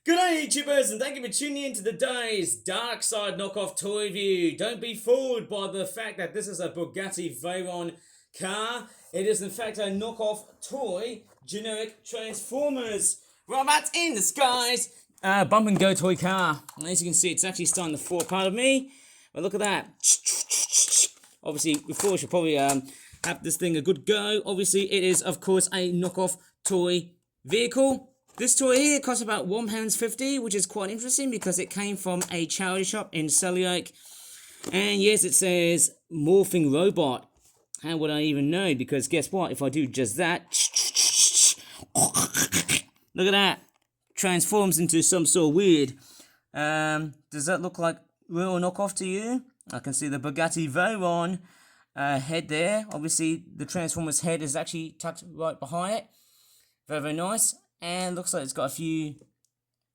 Good day, YouTubers, and thank you for tuning in to today's Dark Side knockoff toy review. Don't be fooled by the fact that this is a Bugatti Veyron car. It is in fact a knockoff toy, generic Transformers robots in disguise. Bump and go toy car. And as you can see, it's actually starting to fall apart of me. But look at that. Obviously, before we should probably have this thing a good go. Obviously, it is, of course, a knockoff toy vehicle. This toy here costs about £1.50, which is quite interesting because it came from a charity shop in Selyoke. And yes, it says morphing robot. How would I even know? Because guess what? If I do just that, look at that. Transforms into some sort of weird. Does that look like real knockoff to you? I can see the Bugatti Veyron head there. Obviously, the Transformer's head is actually tucked right behind it. Very, very nice. And looks like it's got a few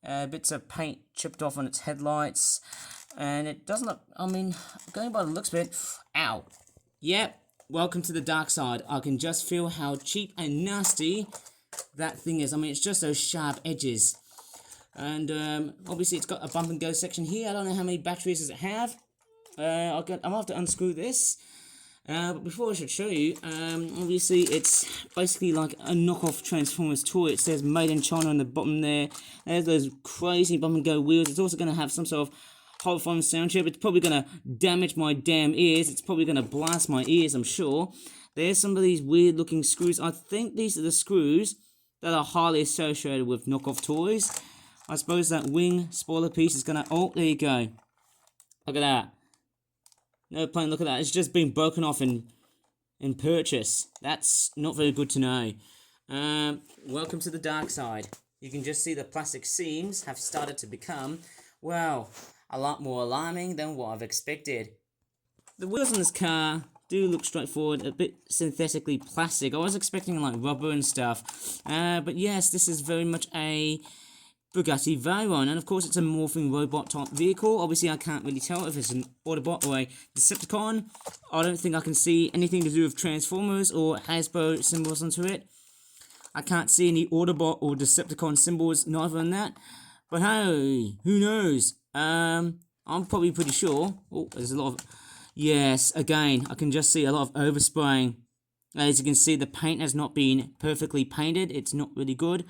bits of paint chipped off on its headlights. And it doesn't look, I mean, going by the looks of it, ow. Yep, welcome to the dark side. I can just feel how cheap and nasty that thing is. I mean, it's just those sharp edges. And obviously it's got a bump and go section here. I don't know how many batteries does it have. I'm going to have to unscrew this. But before I should show you, obviously it's basically like a knockoff Transformers toy. It says made in China on the bottom there. There's those crazy bump and go wheels. It's also going to have some sort of horrifying sound chip. It's probably going to damage my damn ears. It's probably going to blast my ears, I'm sure. There's some of these weird looking screws. I think these are the screws that are highly associated with knockoff toys. I suppose that wing spoiler piece is going to... Oh, there you go. Look at that. No plain, look at that. It's just been broken off in purchase. That's not very good to know. Welcome to the dark side. You can just see the plastic seams have started to become, well, a lot more alarming than what I've expected. The wheels on this car do look straightforward, a bit synthetically plastic. I was expecting like rubber and stuff. But yes, this is very much a Bugatti Veyron, and of course it's a morphing robot type vehicle. Obviously I can't really tell if it's an Autobot or a Decepticon. I don't think I can see anything to do with Transformers or Hasbro symbols onto it. I can't see any Autobot or Decepticon symbols, neither on that. But hey, who knows? I'm probably pretty sure. Oh, there's a lot of... Yes, again, I can just see a lot of overspraying. As you can see, the paint has not been perfectly painted. It's not really good.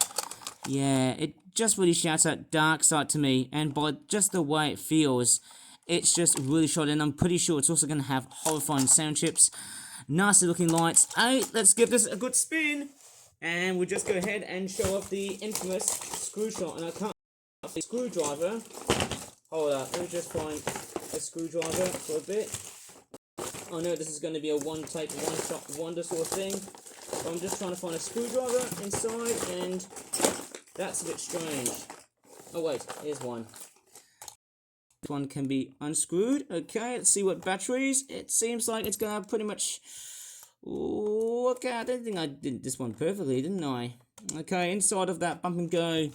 Yeah, it just really shouts out dark side to me, and by just the way it feels, it's just really shot in. I'm pretty sure it's also going to have horrifying sound chips, nasty looking lights. Hey, let's give this a good spin, and we'll just go ahead and show off the infamous screw shot. And I can't find the screwdriver. Hold up, let me just find a screwdriver for a bit. I know this is going to be a one-take, one-shot wonder sort of thing, but I'm just trying to find a screwdriver inside, and that's a bit strange. Oh wait, here's one. This one can be unscrewed. Okay, let's see what batteries. It seems like it's gonna pretty much... Ooh, okay, I don't think I did this one perfectly, didn't I? Okay, inside of that bump and go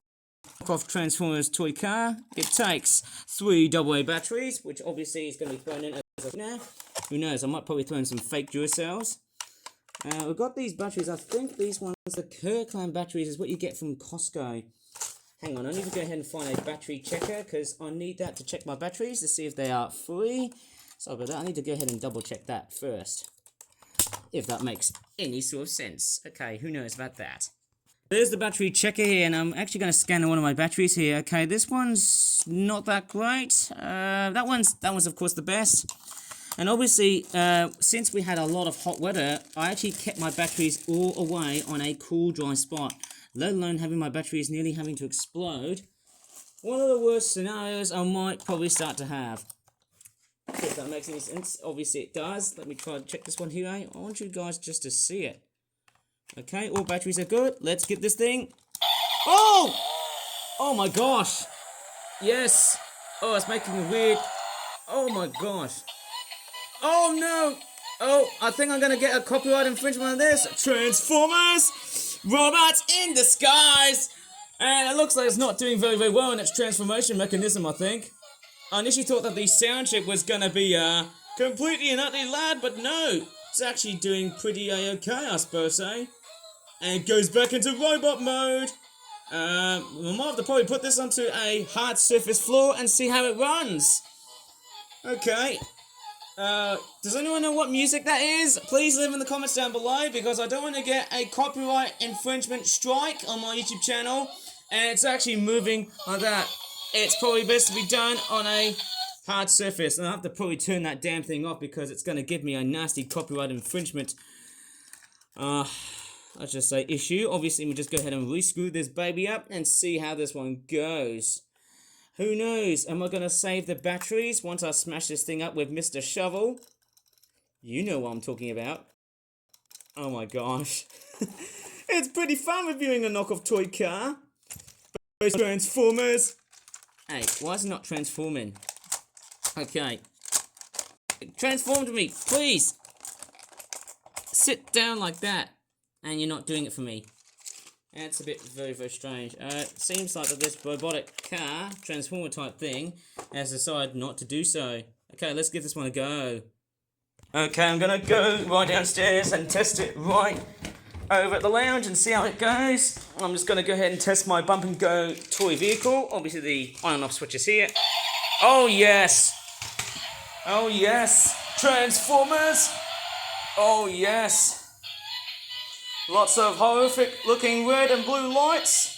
knockoff Transformers toy car, it takes 3 AA batteries, which obviously is going to be thrown in as of now. Who knows, I might probably throw in some fake Duracells. We've got these batteries. I think these ones, the Kirkland batteries, is what you get from Costco. Hang on, I need to go ahead and find a battery checker, because I need that to check my batteries to see if they are free. Sorry about that, I need to go ahead and double check that first, if that makes any sort of sense. Okay, who knows about that. There's the battery checker here, and I'm actually going to scan one of my batteries here. Okay, this one's not that great. That one's of course the best. And obviously, since we had a lot of hot weather, I actually kept my batteries all away on a cool, dry spot, let alone having my batteries nearly having to explode. One of the worst scenarios I might probably start to have. If that makes any sense. Obviously it does. Let me try to check this one here. I want you guys just to see it. Okay, all batteries are good. Let's get this thing. Oh! Oh my gosh! Yes! Oh, it's making a weird... Oh my gosh! Oh no! Oh, I think I'm gonna get a copyright infringement on this. Transformers! Robots in disguise! And it looks like it's not doing very, very well in its transformation mechanism, I think. I initially thought that the sound chip was gonna be, completely and utterly loud, but no! It's actually doing pretty okay, I suppose, eh? And it goes back into robot mode. We might have to probably put this onto a hard surface floor and see how it runs. Okay. Does anyone know what music that is? Please leave in the comments down below, because I don't want to get a copyright infringement strike on my YouTube channel. And it's actually moving like that. It's probably best to be done on a hard surface. And I have to probably turn that damn thing off, because it's going to give me a nasty copyright infringement. Let's just say issue. Obviously, we'll just go ahead and re-screw this baby up and see how this one goes. Who knows? Am I going to save the batteries once I smash this thing up with Mr. Shovel? You know what I'm talking about. Oh my gosh. It's pretty fun reviewing a knockoff toy car. Transformers. Hey, why is it not transforming? Okay. Transform to me, please. Sit down like that. And you're not doing it for me. That's a bit very, very strange. It seems like that this robotic car, transformer type thing, has decided not to do so. Okay, let's give this one a go. Okay, I'm gonna go right downstairs and test it right over at the lounge and see how it goes. I'm just gonna go ahead and test my bump and go toy vehicle. Obviously the on and off switch is here. Oh yes! Oh yes! Transformers! Oh yes! Lots of horrific looking red and blue lights.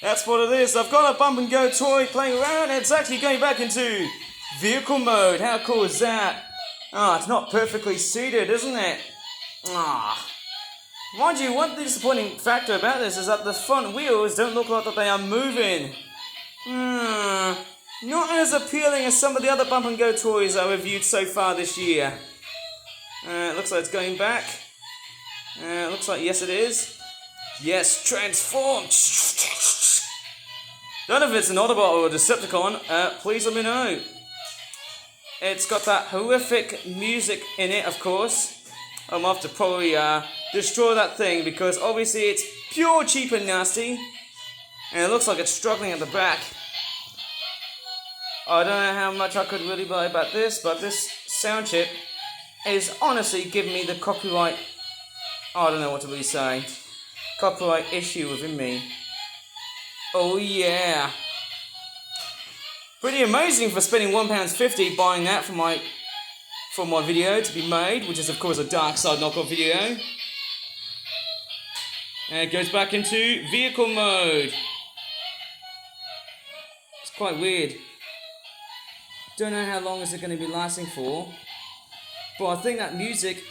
That's what it is. I've got a bump and go toy playing around, and it's actually going back into vehicle mode. How cool is that? Ah, it's not perfectly seated, isn't it? Ah. Mind you, one disappointing factor about this is that the front wheels don't look like that they are moving. Not as appealing as some of the other bump and go toys I reviewed so far this year. It looks like it's going back. Looks like yes it is. Yes, transform! Don't know if it's an Autobot or a Decepticon, please let me know. It's got that horrific music in it, of course. I'm off to probably destroy that thing, because obviously it's pure cheap and nasty. And it looks like it's struggling at the back. I don't know how much I could really buy about this, but this sound chip is honestly giving me the copyright... I don't know what to really say. Copyright issue within me. Oh yeah. Pretty amazing for spending £1.50 buying that for my video to be made, which is of course a Dark Side knockoff video. And it goes back into vehicle mode. It's quite weird. Don't know how long is it going to be lasting for, but I think that music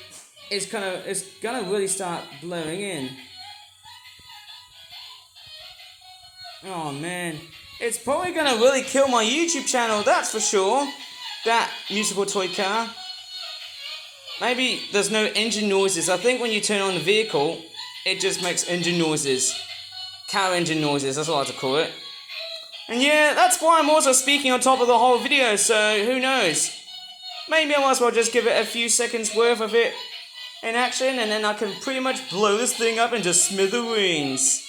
is gonna really start blowing in. Oh man, it's probably gonna really kill my YouTube channel, that's for sure. That musical toy car. Maybe there's no engine noises. I think when you turn on the vehicle, it just makes engine noises. Car engine noises, that's what I like to call it. And yeah, that's why I'm also speaking on top of the whole video, so who knows. Maybe I might as well just give it a few seconds worth of it in action, and then I can pretty much blow this thing up into smithereens.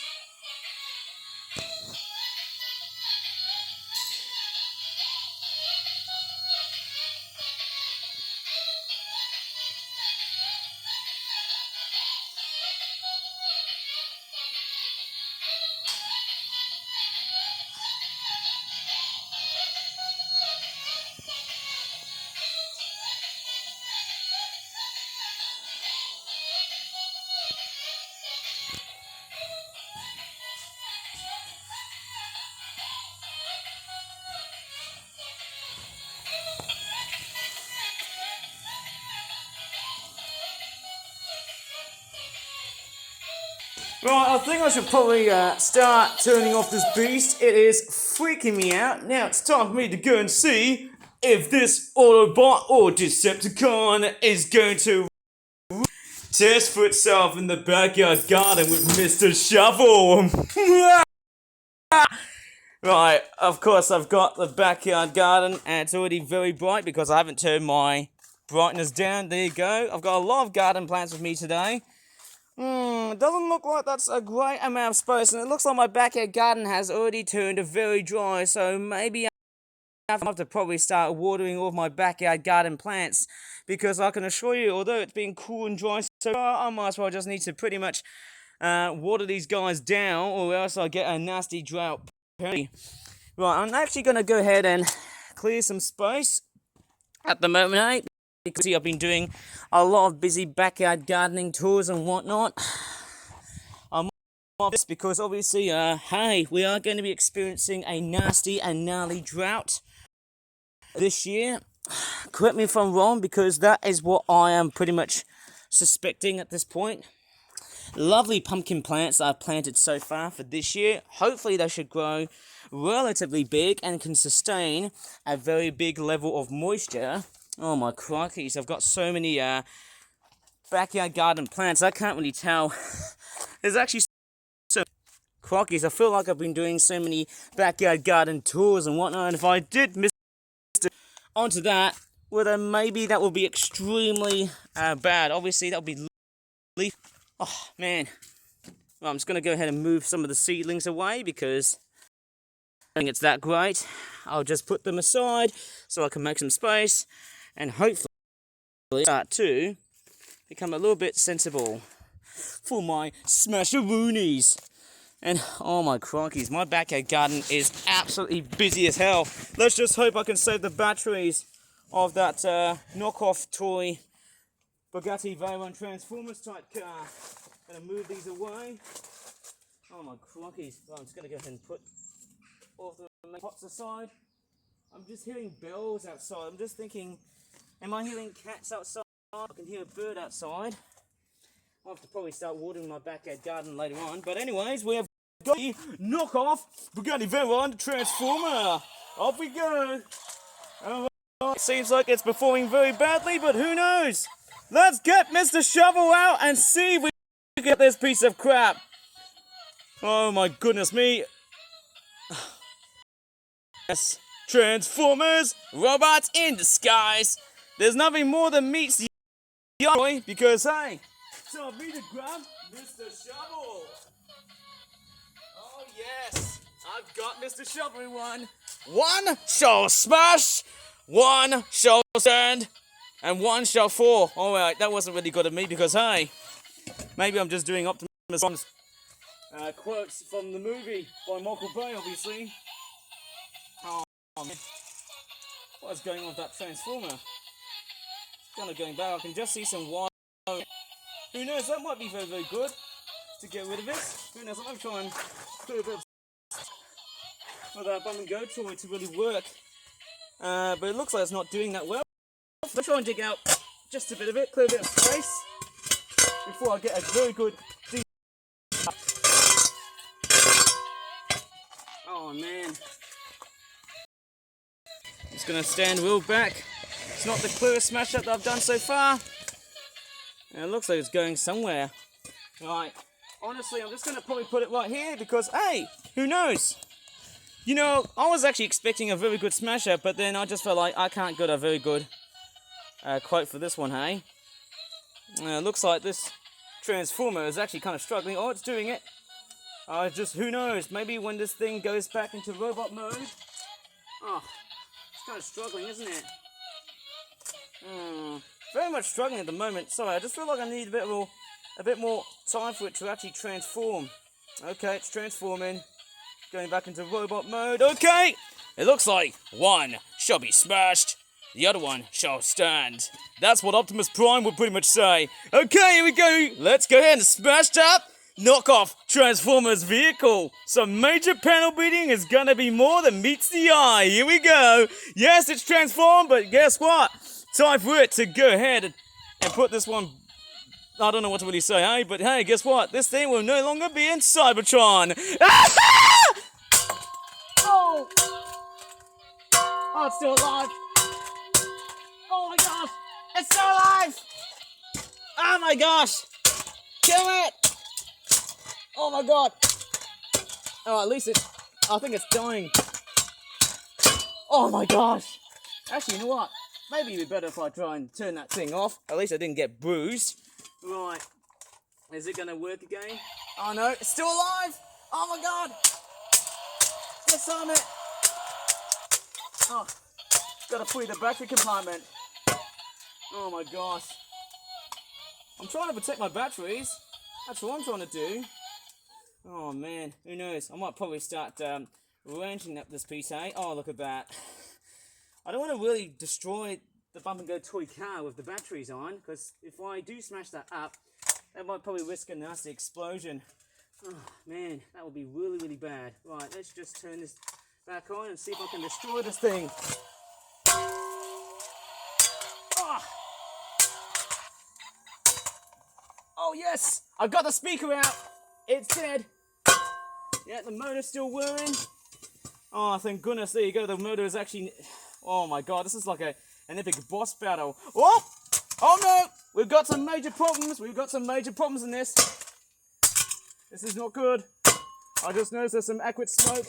Right, I think I should probably start turning off this beast. It is freaking me out. Now it's time for me to go and see if this Autobot or Decepticon is going to test for itself in the backyard garden with Mr. Shovel. Right, of course I've got the backyard garden, and it's already very bright because I haven't turned my brightness down. There you go. I've got a lot of garden plants with me today. It doesn't look like that's a great amount of space, and it looks like my backyard garden has already turned very dry, so maybe I have to probably start watering all of my backyard garden plants, because I can assure you, although it's been cool and dry so far, I might as well just need to pretty much water these guys down, or else I get a nasty drought. Right, I'm actually going to go ahead and clear some space at the moment, eh? Because I've been doing a lot of busy backyard gardening tours and whatnot. I'm off this because obviously, hey, we are going to be experiencing a nasty and gnarly drought this year. Correct me if I'm wrong, because that is what I am pretty much suspecting at this point. Lovely pumpkin plants that I've planted so far for this year. Hopefully they should grow relatively big and can sustain a very big level of moisture. Oh my crikeys, I've got so many backyard garden plants, I can't really tell. There's actually so crikeys, I feel like I've been doing so many backyard garden tours and whatnot, and if I did miss onto that, well then maybe that will be extremely bad. Obviously that will be leaf. Oh man, well, I'm just going to go ahead and move some of the seedlings away because I think it's that great. I'll just put them aside so I can make some space and hopefully start to become a little bit sensible for my smasheroonies. And oh my crikeys, my backyard garden is absolutely busy as hell. Let's just hope I can save the batteries of that knockoff toy Bugatti Veyron Transformers type car. Gonna move these away. Oh my crikeys. Well, I'm just gonna go ahead and put all the pots aside. I'm just hearing bells outside. I'm just thinking, am I hearing cats outside? I can hear a bird outside. I'll have to probably start watering my backyard garden later on. But anyways, we have got the knockoff Bugatti Veyron Transformer. Off we go. It seems like it's performing very badly, but who knows? Let's get Mr. Shovel out and see if we can get this piece of crap. Oh my goodness me. Yes, Transformers, robots in disguise. There's nothing more that meets the eye because, hey, so me to grab Mr. Shovel. Oh yes, I've got Mr. Shovel in one. One shall smash, one shall stand, and one shall fall. Alright, that wasn't really good of me because, hey, maybe I'm just doing Optimus Prime's quotes from the movie by Michael Bay, obviously. Oh man, what's going on with that Transformer? It's kind of going back. I can just see some wire. Who knows, that might be very, very good to get rid of it. Who knows, I'm trying to clear a bit for that bum and go toy to really work. But it looks like it's not doing that well. Let's try and dig out just a bit of it, clear a bit of space before I get a very good deep. Oh man. Just gonna stand real back. It's not the clearest smash up that I've done so far. And it looks like it's going somewhere. Right. Honestly, I'm just gonna probably put it right here because, hey, who knows? You know, I was actually expecting a very good smash up, but then I just felt like I can't get a very good quote for this one, hey? It looks like this Transformer is actually kind of struggling. Oh, it's doing it. Just, who knows? Maybe when this thing goes back into robot mode. Oh, it's kind of struggling, isn't it? Very much struggling at the moment. Sorry, I just feel like I need a bit more time for it to actually transform. Okay, it's transforming. Going back into robot mode. Okay! It looks like one shall be smashed, the other one shall stand. That's what Optimus Prime would pretty much say. Okay, here we go. Let's go ahead and smash up knockoff Transformers vehicle. Some major panel beating is gonna be more than meets the eye. Here we go. Yes, it's transformed, but guess what? Time for it to go ahead and put this one. I don't know what to really say, hey? But hey, guess what? This thing will no longer be in Cybertron. Oh! Oh, it's still alive. Oh my gosh! It's still alive! Oh my gosh! Kill it! Oh my god! Oh, at least I think it's dying. Oh my gosh! Actually, you know what? Maybe it'd be better if I try and turn that thing off. At least I didn't get bruised. Right. Is it gonna work again? Oh no, it's still alive! Oh my god! Disarm it! Oh, gotta free the battery compartment. Oh my gosh. I'm trying to protect my batteries. That's what I'm trying to do. Oh man, who knows? I might probably start wrenching up this piece, eh? Oh, look at that. I don't want to really destroy the bump and go toy car with the batteries on, because if I do smash that up, that might probably risk a nasty explosion. Oh man, that would be really, really bad. Right, let's just turn this back on and see if I can destroy this thing. Oh yes, I got the speaker out. It's dead. Yeah, the motor's still whirring. Oh, thank goodness, there you go. The motor is actually, oh my god, this is like an epic boss battle. Oh, oh no, we've got some major problems. We've got some major problems in this. This is not good. I just noticed there's some aqueous smoke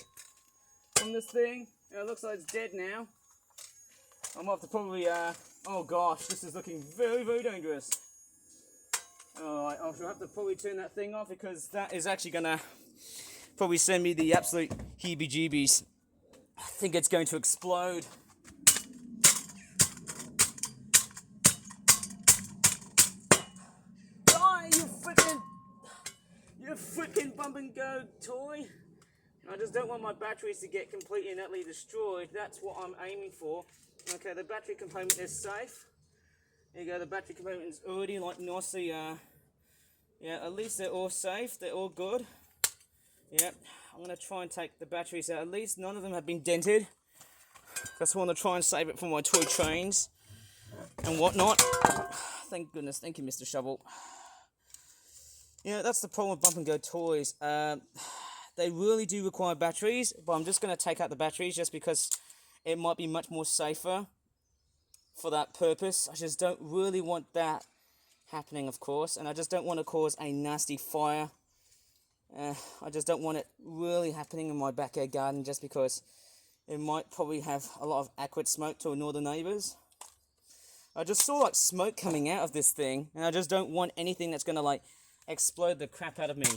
from this thing. It looks like it's dead now. I'm off to probably, oh gosh, this is looking very, very dangerous. Alright, I'll have to probably turn that thing off because that is actually gonna probably send me the absolute heebie-jeebies. I think it's going to explode. Die, you freaking bump and go toy. I just don't want my batteries to get completely and utterly destroyed. That's what I'm aiming for. Okay, the battery component is safe. There you go, the battery component is already like nicely, yeah, at least they're all safe, they're all good. Yep, I'm going to try and take the batteries out. At least none of them have been dented. That's why I want to try and save it for my toy trains and whatnot. Thank goodness, thank you, Mr. Shovel. Yeah, that's the problem with bump and go toys. They really do require batteries, but I'm just going to take out the batteries just because it might be much more safer for that purpose. I just don't really want that happening, of course, and I just don't want to cause a nasty fire. I just don't want it really happening in my backyard garden just because it might probably have a lot of aqueous smoke to annoy the neighbours. I just saw like smoke coming out of this thing, and I just don't want anything that's going to like explode the crap out of me.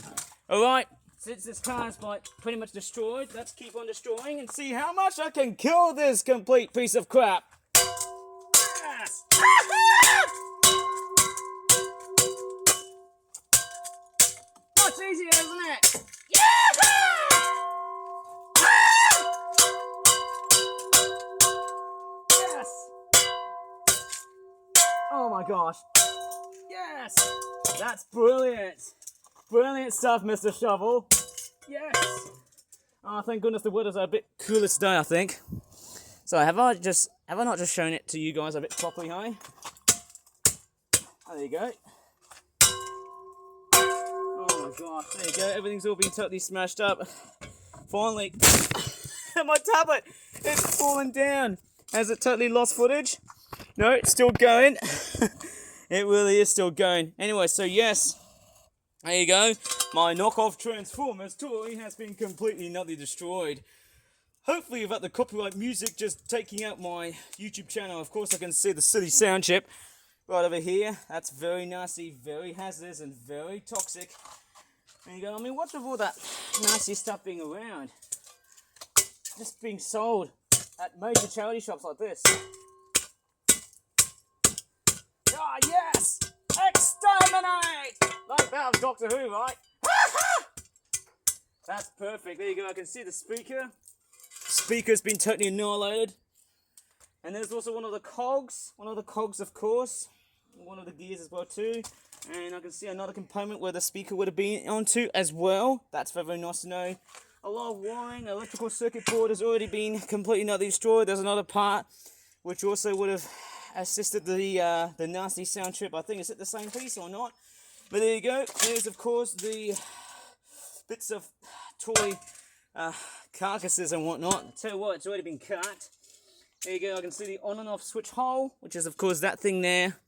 Alright, since this car's like pretty much destroyed, let's keep on destroying and see how much I can kill this complete piece of crap. Yes! Much easier, isn't it? Yes! Oh my gosh. Yes! That's brilliant. Brilliant stuff, Mr. Shovel. Yes! Oh, thank goodness the weather's a bit cooler today, I think. So have I not just shown it to you guys a bit properly, hey? Oh, there you go. Oh my gosh, there you go. Everything's all been totally smashed up. Finally, my tablet is falling down. Has it totally lost footage? No, it's still going. It really is still going. Anyway, so yes, there you go. My knockoff Transformers toy has been completely and utterly destroyed. Hopefully without the copyright music just taking out my YouTube channel. Of course I can see the silly sound chip right over here. That's very nasty, very hazardous and very toxic. There you go. I mean, what's with all that nasty stuff being around? Just being sold at major charity shops like this. Ah, yes! Exterminate! Like that was Doctor Who, right? That's perfect. There you go. I can see the speaker. Speaker's been totally annihilated. And there's also one of the cogs. One of the cogs, of course. One of the gears as well, too. And I can see another component where the speaker would have been onto as well. That's very, very nice to know. A lot of wiring. Electrical circuit board has already been completely not destroyed. There's another part which also would have assisted the nasty sound chip. I think, is it the same piece or not? But there you go. There's, of course, the bits of toy carcasses and whatnot. I tell you what, it's already been cut. There you go. I can see the on and off switch hole, which is, of course, that thing there.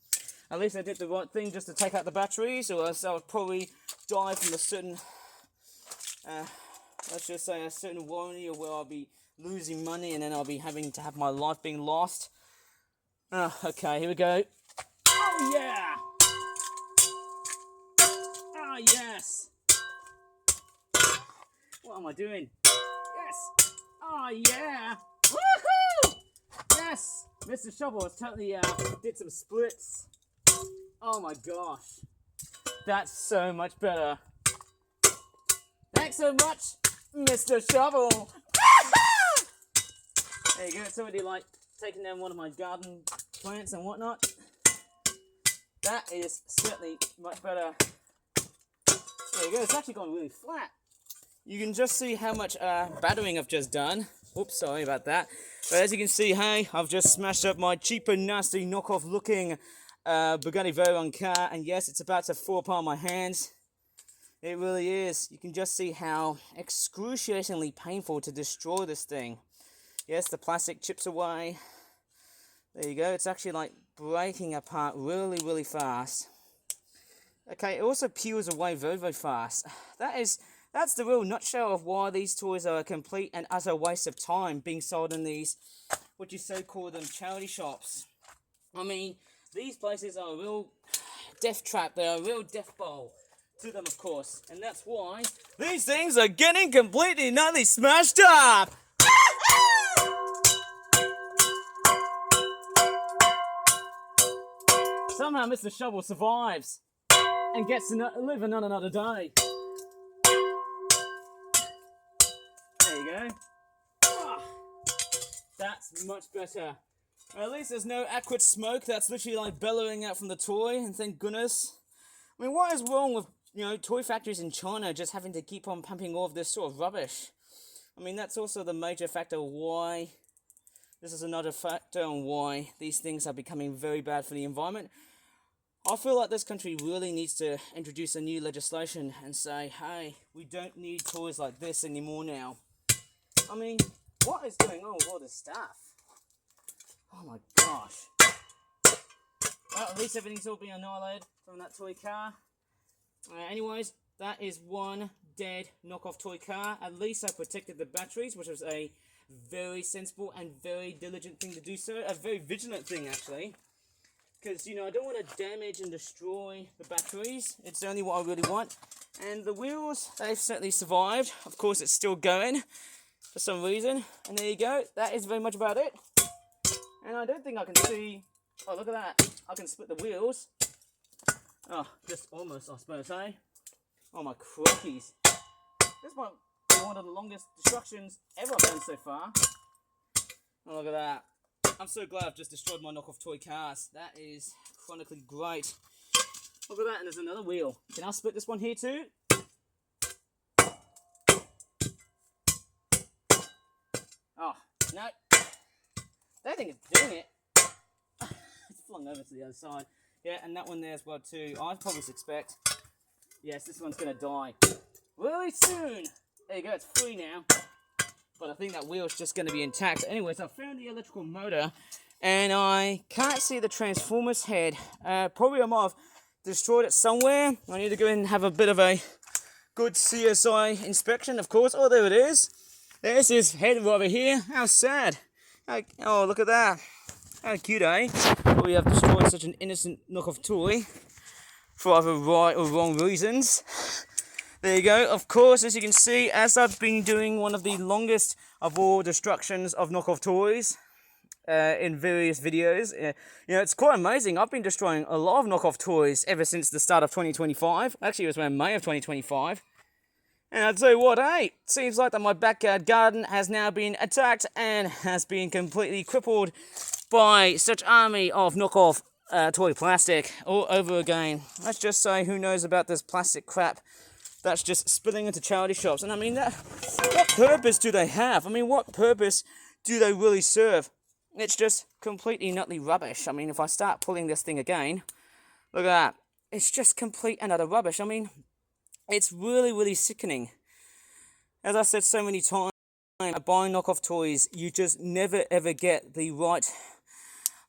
At least I did the right thing just to take out the batteries, or else I would probably die from a certain, let's just say, a certain warranty, or where I'll be losing money and then I'll be having to have my life being lost. Okay, here we go. Oh, yeah! Oh, yes! What am I doing? Yes! Oh, yeah! Woohoo! Yes! Mr. Shovel has totally did some splits. Oh my gosh. That's so much better. Thanks so much, Mr. Shovel. There you go. Somebody like taking down one of my garden plants and whatnot. That is certainly much better. There you go. It's actually gone really flat. You can just see how much battering I've just done. Oops, sorry about that. But as you can see, hey, I've just smashed up my cheap and nasty knockoff looking Bugatti Veyron car. And yes, it's about to fall apart my hands. It really is. You can just see how excruciatingly painful to destroy this thing. Yes, the plastic chips away. There you go. It's actually like breaking apart really, really fast. Okay, it also peels away very, very fast. That's the real nutshell of why these toys are a complete and utter waste of time being sold in these, what you so call them, charity shops. I mean, these places are a real death trap. They are a real death bowl to them, of course. And that's why these things are getting completely nutty smashed up. Somehow Mr. Shovel survives and gets to live another day. There you go. Oh, that's much better. At least there's no acrid smoke that's literally like bellowing out from the toy, and thank goodness. I mean, what is wrong with, toy factories in China just having to keep on pumping all of this sort of rubbish? I mean, that's also the major factor why, this is another factor on why these things are becoming very bad for the environment. I feel like this country really needs to introduce a new legislation and say, hey, we don't need toys like this anymore now. I mean, what is going on with all this stuff? Oh my gosh. Well, at least everything's all been annihilated from that toy car. Anyways, that is one dead knockoff toy car. At least I protected the batteries, which was a very sensible and very diligent thing to do so. A very vigilant thing, actually. Because, I don't want to damage and destroy the batteries. It's only what I really want. And the wheels, they've certainly survived. Of course, it's still going for some reason. And there you go. That is very much about it. And I don't think I can see... Oh, look at that. I can split the wheels. Oh, just almost, I suppose, eh? Oh, my crockies. This might be one of the longest destructions ever I've done so far. Oh, look at that. I'm so glad I've just destroyed my knockoff toy cars. That is chronically great. Look at that, and there's another wheel. Can I split this one here too? Oh, no. That thing is doing it. It's flung over to the other side. Yeah, and that one there as well too. I'd probably suspect. Yes, this one's going to die really soon. There you go, it's free now. But I think that wheel's just going to be intact. Anyways, I found the electrical motor, and I can't see the transformer's head. Probably I might have destroyed it somewhere. I need to go in and have a bit of a good CSI inspection, of course. Oh, there it is. There's his head over here. How sad. Oh, look at that. How cute, eh? We have destroyed such an innocent knockoff toy for either right or wrong reasons. There you go. Of course, as you can see, as I've been doing one of the longest of all destructions of knockoff toys in various videos, it's quite amazing. I've been destroying a lot of knockoff toys ever since the start of 2025. Actually, it was around May of 2025. And I'll tell you what, hey, seems like that my backyard garden has now been attacked and has been completely crippled by such army of knockoff toy plastic all over again. Let's just say, who knows about this plastic crap that's just spilling into charity shops. And I mean, what purpose do they have? I mean, what purpose do they really serve? It's just completely nutty rubbish. I mean, if I start pulling this thing again, look at that. It's just complete and utter rubbish. I mean, it's really, really sickening. As I said so many times, buying knockoff toys, you just never ever get the right...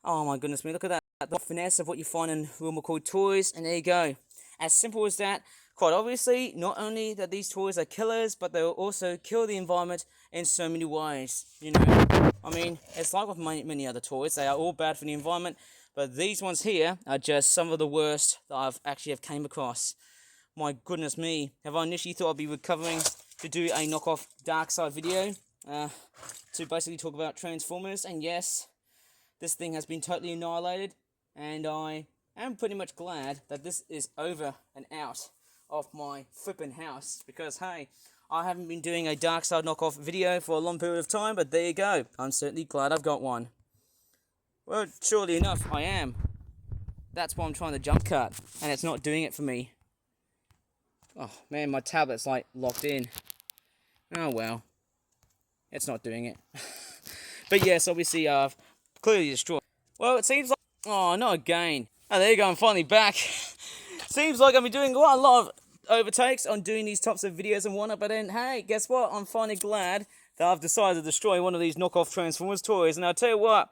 Oh my goodness me, look at that. The finesse of what you find in real McCoy toys, and there you go. As simple as that. Quite obviously, not only that these toys are killers, but they will also kill the environment in so many ways. I mean, it's like with many other toys. They are all bad for the environment, but these ones here are just some of the worst that I've actually came across. My goodness me. Have I initially thought I'd be recovering to do a knockoff dark side video to basically talk about Transformers, and yes, this thing has been totally annihilated, and I am pretty much glad that this is over and out of my flippin' house, because hey, I haven't been doing a Dark Side knockoff video for a long period of time, but there you go. I'm certainly glad I've got one. Well, surely enough, I am. That's why I'm trying to jump cut, and it's not doing it for me. Oh man, my tablet's like locked in. Oh well, it's not doing it. But yes, obviously I've clearly destroyed. Well, it seems like, oh, not again. Oh, there you go, I'm finally back. Seems like I've been doing quite a lot of overtakes on doing these types of videos and whatnot, but then hey, guess what? I'm finally glad that I've decided to destroy one of these knockoff Transformers toys. And I'll tell you what,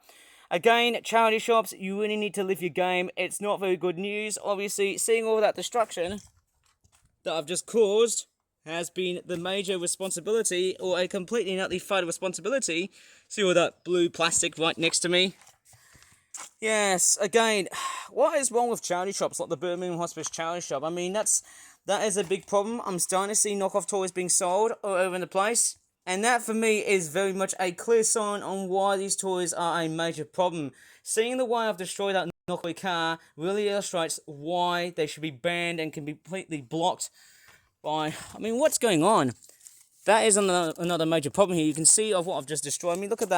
again, charity shops, you really need to live your game. It's not very good news. Obviously, seeing all that destruction that I've just caused has been the major responsibility, or a completely and utterly fatal responsibility. See all that blue plastic right next to me? Yes, again, what is wrong with charity shops like the Birmingham Hospice charity shop? I mean, that is a big problem. I'm starting to see knockoff toys being sold all over in the place. And that, for me, is very much a clear sign on why these toys are a major problem. Seeing the way I've destroyed that knockoff car really illustrates why they should be banned and can be completely blocked by... I mean, what's going on? That is another major problem here. You can see of what I've just destroyed. I mean, look at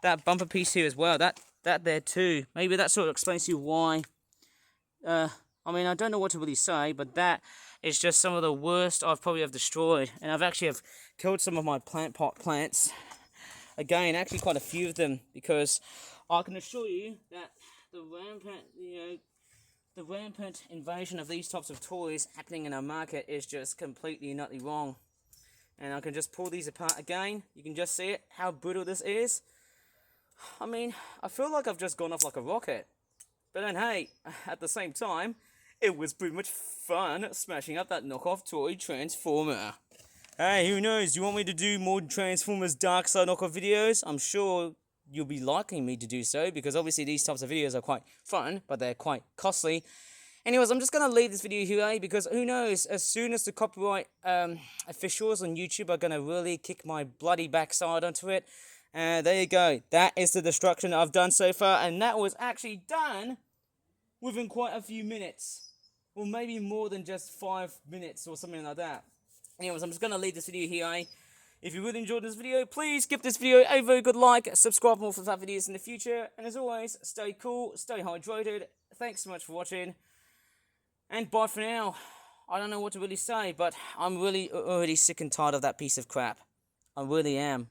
that bumper piece here as well. That there too. Maybe that sort of explains to you why. I mean, I don't know what to really say, but that is just some of the worst I've probably have destroyed. And I've actually killed some of my plant pot plants. Again, actually quite a few of them, because I can assure you that the rampant invasion of these types of toys happening in our market is just completely and utterly wrong. And I can just pull these apart again. You can just see it, how brutal this is. I mean, I feel like I've just gone off like a rocket. But then, hey, at the same time, it was pretty much fun smashing up that knockoff toy Transformer. Hey, who knows? You want me to do more Transformers Dark Side knockoff videos? I'm sure you'll be liking me to do so, because obviously these types of videos are quite fun, but they're quite costly. Anyways, I'm just going to leave this video here, because who knows, as soon as the copyright officials on YouTube are going to really kick my bloody backside onto it. There you go. That is the destruction I've done so far, and that was actually done within quite a few minutes. Or maybe more than just 5 minutes or something like that. Anyways, I'm just going to leave this video here. If you really enjoyed this video, please give this video a very good like, subscribe for more for that videos in the future, and as always, stay cool, stay hydrated. Thanks so much for watching, and bye for now. I don't know what to really say, but I'm really already sick and tired of that piece of crap. I really am.